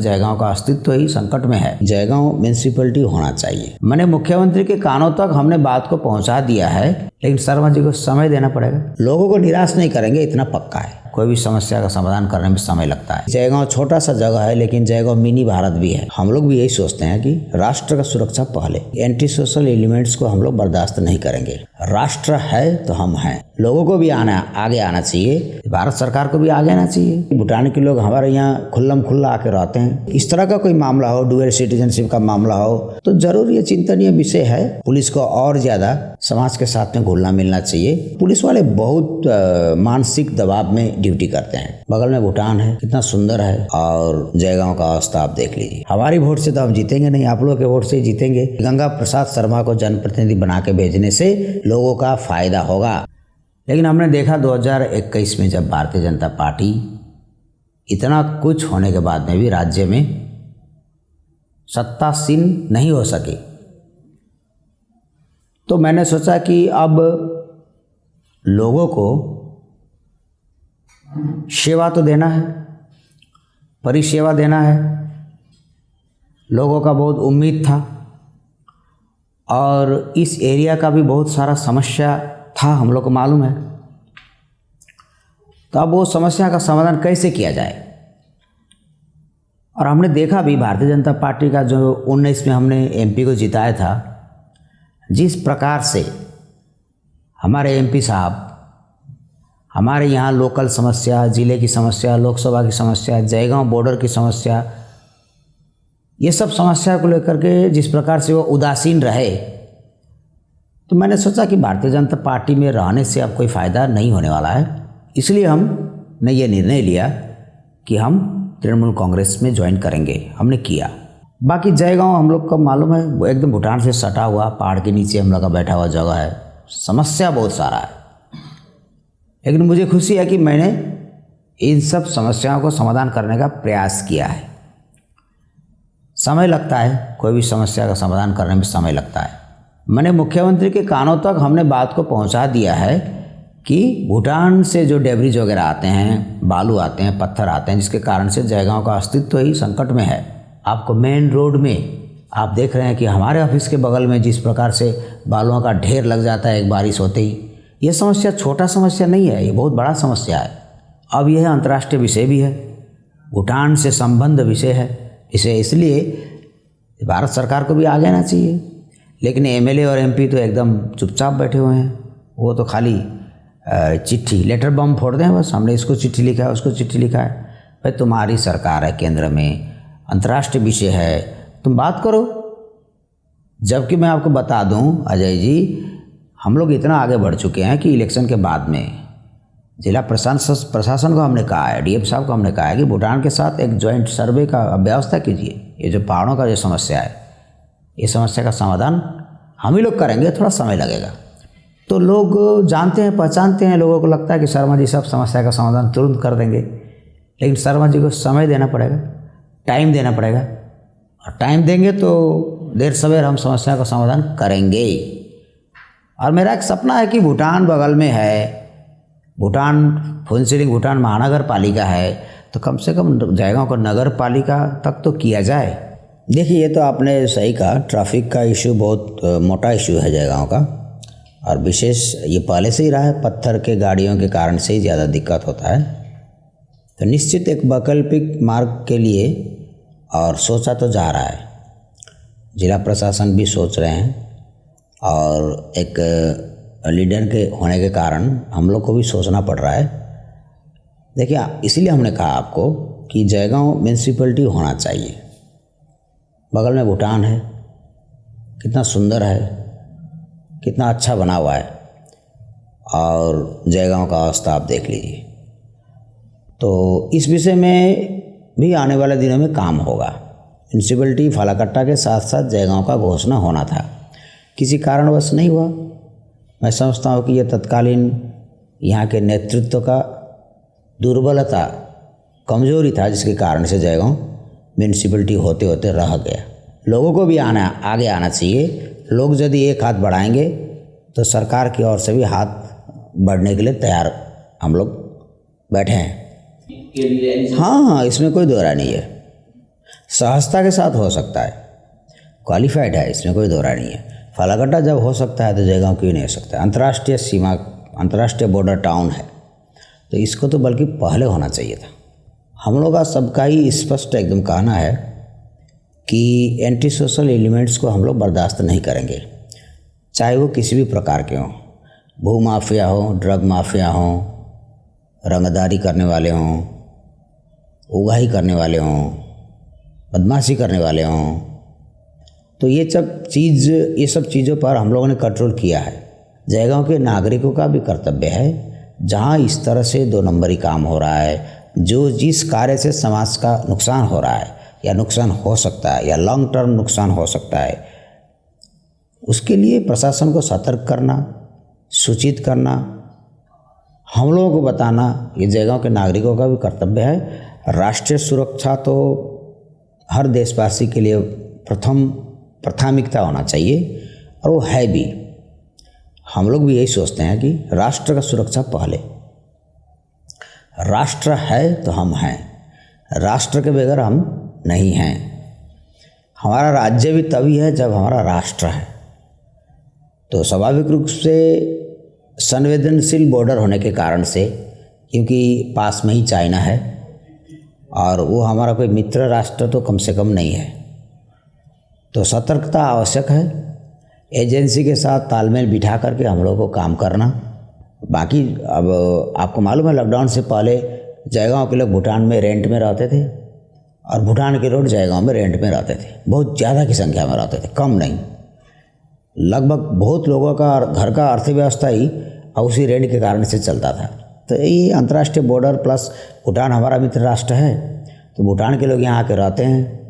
जयगांव का अस्तित्व ही संकट में है। जयगांव म्यूनिसिपैलिटी होना चाहिए। मैंने मुख्यमंत्री के कानों तक हमने बात को पहुंचा दिया है, लेकिन शर्मा जी को समय देना पड़ेगा। लोगों को निराश नहीं करेंगे, इतना पक्का है। कोई भी समस्या का समाधान करने में समय लगता है। जयगांव छोटा सा जगह है, लेकिन जयगांव मिनी भारत भी है। हम लोग भी यही सोचते हैं कि राष्ट्र का सुरक्षा पहले। एंटी सोशल एलिमेंट्स को हम लोग बर्दाश्त नहीं करेंगे। राष्ट्र है तो हम हैं। लोगों को भी आगे आना चाहिए, भारत सरकार को भी आगे आना चाहिए। भूटान के लोग हमारे यहाँ खुल्लम खुल्ला आके रहते हैं। इस तरह का कोई मामला हो, डुअल सिटीजनशिप का मामला हो, तो जरूर ये चिंतनीय विषय है। पुलिस को और ज्यादा समाज के साथ में घुलना मिलना चाहिए। पुलिस वाले बहुत मानसिक दबाव में ड्यूटी करते हैं। बगल में भूटान है, कितना सुंदर है, और जयगांव का अवस्था आप देख लीजिए। हमारी वोट से तो हम जीतेंगे नहीं, आप लोगों के वोट से जीतेंगे। गंगा प्रसाद शर्मा को जनप्रतिनिधि बना के भेजने से लोगों का फायदा होगा। लेकिन हमने देखा 2021 में जब भारतीय जनता पार्टी इतना कुछ होने के बाद में भी राज्य में सत्तासीन नहीं हो सकी, तो मैंने सोचा कि अब लोगों को सेवा तो देना है, परिसेवा देना है। लोगों का बहुत उम्मीद था, और इस एरिया का भी बहुत सारा समस्या था, हम लोग को मालूम है। तो अब वो समस्या का समाधान कैसे किया जाए, और हमने देखा भी भारतीय जनता पार्टी का जो 19 में हमने एमपी को जिताया था, जिस प्रकार से हमारे एमपी साहब हमारे यहाँ लोकल समस्या, ज़िले की समस्या, लोकसभा की समस्या, जयगांव बॉर्डर की समस्या, ये सब समस्या को लेकर के जिस प्रकार से वो उदासीन रहे, तो मैंने सोचा कि भारतीय जनता पार्टी में रहने से अब कोई फ़ायदा नहीं होने वाला है। इसलिए हमने ये निर्णय लिया कि हम तृणमूल कांग्रेस में ज्वाइन करेंगे। हमने किया। बाकी जयगांव हम लोग को मालूम है, वो एकदम भूटान से सटा हुआ, पहाड़ के नीचे हम लोग का बैठा हुआ जगह है। समस्या बहुत सारा है, लेकिन मुझे खुशी है कि मैंने इन सब समस्याओं को समाधान करने का प्रयास किया है। समय लगता है, कोई भी समस्या का समाधान करने में समय लगता है। मैंने मुख्यमंत्री के कानों तक हमने बात को पहुंचा दिया है कि भूटान से जो डेब्रिज वगैरह आते हैं, बालू आते हैं, पत्थर आते हैं, जिसके कारण से जयगांव का अस्तित्व ही संकट में है। आपको मेन रोड में आप देख रहे हैं कि हमारे ऑफिस के बगल में जिस प्रकार से बालुओं का ढेर लग जाता है एक बारिश होते ही, ये समस्या छोटा समस्या नहीं है, ये बहुत बड़ा समस्या है। अब यह अंतर्राष्ट्रीय विषय भी है, भूटान से संबंध विषय है। इसे इसलिए भारत सरकार को भी आगे आना चाहिए। लेकिन एमएलए और एमपी तो एकदम चुपचाप बैठे हुए हैं। वो तो खाली चिट्ठी, लेटर बम फोड़ दें बस। हमने इसको चिट्ठी लिखा है, उसको चिट्ठी लिखा है। भाई तुम्हारी सरकार है केंद्र में, अंतर्राष्ट्रीय विषय है, तुम बात करो। जबकि मैं आपको बता दूं अजय जी, हम लोग इतना आगे बढ़ चुके हैं कि इलेक्शन के बाद में जिला प्रशासन को हमने कहा है, डीएम साहब को हमने कहा है कि भूटान के साथ एक जॉइंट सर्वे का व्यवस्था कीजिए। ये जो पहाड़ों का जो समस्या है, ये समस्या का समाधान हम ही लोग करेंगे, थोड़ा समय लगेगा। तो लोग जानते हैं, पहचानते हैं। लोगों को लगता है कि शर्मा जी सब समस्या का समाधान तुरंत कर देंगे, लेकिन शर्मा जी को समय देना पड़ेगा, टाइम देना पड़ेगा। और टाइम देंगे तो देर सवेर हम समस्या का समाधान करेंगे। और मेरा एक सपना है कि भूटान बगल में है, भूटान फुनसिलिंग भूटान महानगर पालिका है, तो कम से कम जयगांव को नगर पालिका तक तो किया जाए। देखिए, ये तो आपने सही कहा, ट्रैफिक का इशू बहुत मोटा इशू है जयगांव का, और विशेष ये पहले से ही रहा है। पत्थर के गाड़ियों के कारण से ही ज़्यादा दिक्कत होता है। तो निश्चित एक वैकल्पिक मार्ग के लिए और सोचा तो जा रहा है, जिला प्रशासन भी सोच रहे हैं, और एक लीडर के होने के कारण हम लोग को भी सोचना पड़ रहा है। देखिए, इसीलिए हमने कहा आपको कि जयगांव म्यूनिसिपैलिटी होना चाहिए। बगल में भूटान है, कितना सुंदर है, कितना अच्छा बना हुआ है, और जयगांव का अवस्था आप देख लीजिए। तो इस विषय में भी आने वाले दिनों में काम होगा। म्यूनिसिपैलिटी फालाकट्टा के साथ साथ जयगांव का घोषणा होना था, किसी कारणवश नहीं हुआ। मैं समझता हूँ कि यह तत्कालीन यहाँ के नेतृत्व का दुर्बलता, कमजोरी था, जिसके कारण से जयगांव म्यूनिसिपैलिटी होते होते रह गया। लोगों को भी आगे आना चाहिए। लोग यदि एक हाथ बढ़ाएंगे तो सरकार की ओर से भी हाथ बढ़ने के लिए तैयार हम लोग बैठे हैं। हाँ, इसमें कोई दोहरा नहीं है। सहजता के साथ हो सकता है, क्वालिफाइड है, इसमें कोई दोहरा नहीं है। फालाकट्टा जब हो सकता है तो जयगांव क्यों नहीं हो सकता है? अंतर्राष्ट्रीय सीमा, अंतर्राष्ट्रीय बॉर्डर टाउन है, तो इसको तो बल्कि पहले होना चाहिए था। हम लोग का सबका ही स्पष्ट एकदम कहना है कि एंटी सोशल एलिमेंट्स को हम लोग बर्दाश्त नहीं करेंगे, चाहे वो किसी भी प्रकार के हों, भू माफिया हो, ड्रग माफिया हो, रंगदारी करने वाले हों, उगाही करने वाले हों, बदमाशी करने वाले हों। तो ये सब चीज़ों पर हम लोगों ने कंट्रोल किया है। जयगांव के नागरिकों का भी कर्तव्य है, जहाँ इस तरह से 2 नंबरी काम हो रहा है, जिस कार्य से समाज का नुकसान हो रहा है या नुकसान हो सकता है या लॉन्ग टर्म नुकसान हो सकता है, उसके लिए प्रशासन को सतर्क करना, सूचित करना, हम लोगों को बताना, ये जयगांव के नागरिकों का भी कर्तव्य है। राष्ट्रीय सुरक्षा तो हर देशवासी के लिए प्राथमिकता होना चाहिए, और वो है भी। हम लोग भी यही सोचते हैं कि राष्ट्र का सुरक्षा पहले। राष्ट्र है तो हम हैं, राष्ट्र के बगैर हम नहीं हैं। हमारा राज्य भी तभी है जब हमारा राष्ट्र है। तो स्वाभाविक रूप से संवेदनशील बॉर्डर होने के कारण से, क्योंकि पास में ही चाइना है और वो हमारा कोई मित्र राष्ट्र तो कम से कम नहीं है, तो सतर्कता आवश्यक है। एजेंसी के साथ तालमेल बिठा करके हम लोगों को काम करना। बाकी अब आपको मालूम है, लॉकडाउन से पहले जयगांव के लोग भूटान में रेंट में रहते थे और भूटान के लोग जयगांव में रेंट में रहते थे। बहुत ज़्यादा की संख्या में रहते थे, कम नहीं। लगभग बहुत लोगों का घर का अर्थव्यवस्था ही उसी रेंट के कारण से चलता था। तो ये अंतर्राष्ट्रीय बॉर्डर प्लस भूटान हमारा मित्र राष्ट्र है, तो भूटान के लोग यहाँ आके रहते हैं।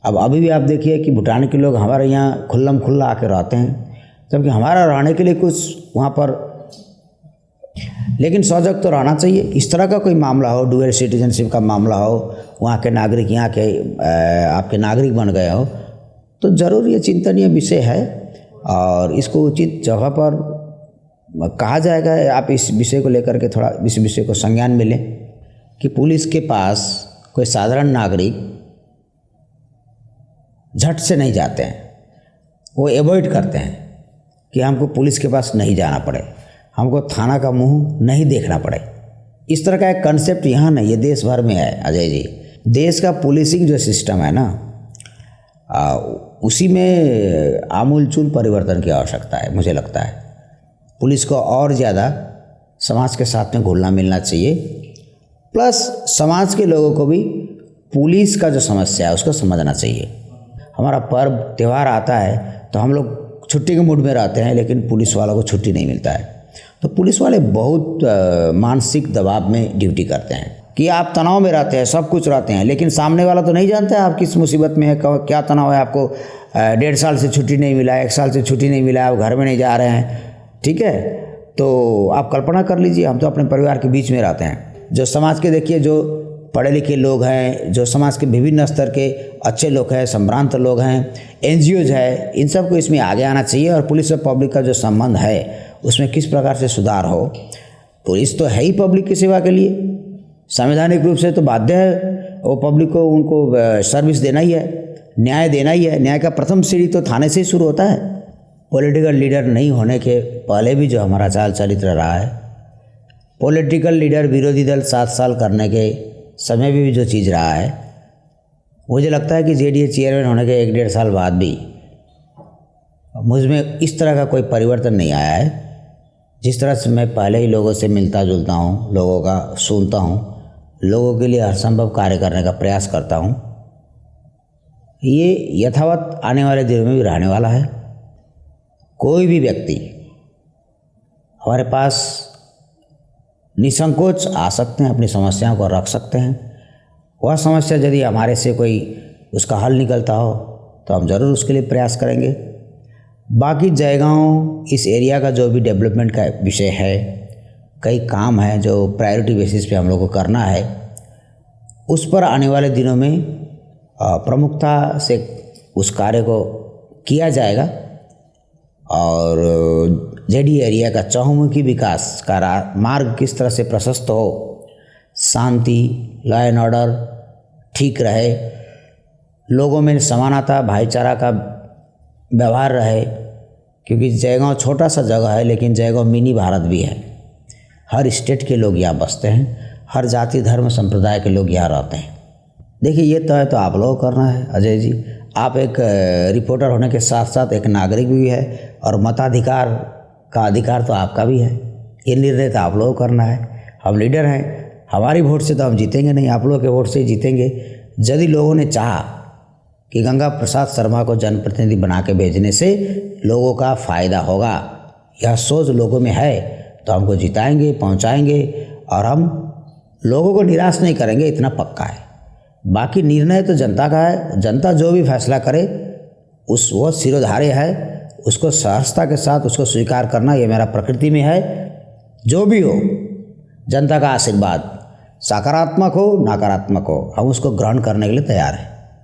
अब अभी भी आप देखिए कि भूटान के लोग हमारे यहाँ खुल्लम खुल्ला आके रहते हैं, जबकि हमारा रहने के लिए कुछ वहाँ पर, लेकिन सजग तो रहना चाहिए। इस तरह का कोई मामला हो, डुअल सिटीजनशिप का मामला हो, वहाँ के नागरिक यहाँ के आपके नागरिक बन गए हो, तो ज़रूर ये चिंतनीय विषय है और इसको उचित जगह पर कहा जाएगा। आप इस विषय को लेकर के थोड़ा इस विषय को संज्ञान में लें कि पुलिस के पास कोई साधारण नागरिक झट से नहीं जाते हैं, वो एवॉइड करते हैं कि हमको पुलिस के पास नहीं जाना पड़े, हमको थाना का मुंह नहीं देखना पड़े। इस तरह का एक कंसेप्ट यहाँ नहीं, ये देश भर में है अजय जी। देश का पुलिसिंग जो सिस्टम है ना, उसी में आमूलचूल परिवर्तन की आवश्यकता है। मुझे लगता है पुलिस को और ज़्यादा समाज के साथ में घुलना मिलना चाहिए, प्लस समाज के लोगों को भी पुलिस का जो समस्या है उसको समझना चाहिए। हमारा पर्व त्यौहार आता है तो हम लोग छुट्टी के मूड में रहते हैं, लेकिन पुलिस वालों को छुट्टी नहीं मिलता है। तो पुलिस वाले बहुत मानसिक दबाव में ड्यूटी करते हैं कि आप तनाव में रहते हैं, सब कुछ रहते हैं, लेकिन सामने वाला तो नहीं जानता है आप किस मुसीबत में है, क्या तनाव है। आपको 1.5 साल से छुट्टी नहीं मिला है, 1 साल से छुट्टी नहीं मिला है, आप घर में नहीं जा रहे हैं, ठीक है। तो आप कल्पना कर लीजिए, हम तो अपने परिवार के बीच में रहते हैं। जो समाज के देखिए, जो पढ़े लिखे लोग हैं, जो समाज के विभिन्न स्तर के अच्छे लोग हैं, संभ्रांत लोग हैं, NGOs है, इन सब को इसमें आगे आना चाहिए। और पुलिस और पब्लिक का जो संबंध है उसमें किस प्रकार से सुधार हो। पुलिस तो है ही पब्लिक की सेवा के लिए, संवैधानिक रूप से तो बाध्य है वो पब्लिक को, उनको सर्विस देना ही है, न्याय देना ही है। न्याय का प्रथम सीढ़ी तो थाने से ही शुरू होता है। पॉलिटिकल लीडर नहीं होने के पहले भी जो हमारा चाल चरित्र रहा है, पॉलिटिकल लीडर विरोधी दल 7 साल करने के समय भी जो चीज़ रहा है, मुझे लगता है कि JDA चेयरमैन होने के 1.5 साल बाद भी मुझ में इस तरह का कोई परिवर्तन नहीं आया है। जिस तरह से मैं पहले ही लोगों से मिलता जुलता हूँ, लोगों का सुनता हूँ, लोगों के लिए हर संभव कार्य करने का प्रयास करता हूँ, ये यथावत आने वाले दिनों में भी रहने वाला है। कोई भी व्यक्ति हमारे पास निसंकोच आ सकते हैं, अपनी समस्याओं को रख सकते हैं। वह समस्या यदि हमारे से कोई उसका हल निकलता हो तो हम ज़रूर उसके लिए प्रयास करेंगे। बाकी जयगांव इस एरिया का जो भी डेवलपमेंट का विषय है, कई काम है जो प्रायोरिटी बेसिस पे हम लोग को करना है, उस पर आने वाले दिनों में प्रमुखता से उस कार्य को किया जाएगा। और JDA एरिया का चहुमुखी विकास का मार्ग किस तरह से प्रशस्त हो, शांति, लॉ एंड ऑर्डर ठीक रहे, लोगों में समानता भाईचारा का व्यवहार रहे, क्योंकि जयगांव छोटा सा जगह है लेकिन जयगांव मिनी भारत भी है। हर स्टेट के लोग यहाँ बसते हैं, हर जाति धर्म संप्रदाय के लोग यहाँ रहते हैं। देखिए ये तय तो आप लोगों को करना है अजय जी। आप एक रिपोर्टर होने के साथ साथ एक नागरिक भी है और मताधिकार का अधिकार तो आपका भी है। ये निर्णय तो आप लोगों को करना है। हम लीडर हैं, हमारी वोट से तो हम जीतेंगे नहीं, आप लोगों के वोट से ही जीतेंगे। यदि लोगों ने चाहा कि गंगा प्रसाद शर्मा को जनप्रतिनिधि बना के भेजने से लोगों का फ़ायदा होगा, यह सोच लोगों में है, तो हमको जिताएंगे, पहुंचाएंगे और हम लोगों को निराश नहीं करेंगे, इतना पक्का है। बाकी निर्णय तो जनता का है, जनता जो भी फैसला करे वो सिरोधार्य है, उसको सहजता के साथ उसको स्वीकार करना ये मेरा प्रकृति में है। जो भी हो, जनता का आशीर्वाद सकारात्मक हो नकारात्मक हो, हम उसको ग्रहण करने के लिए तैयार हैं।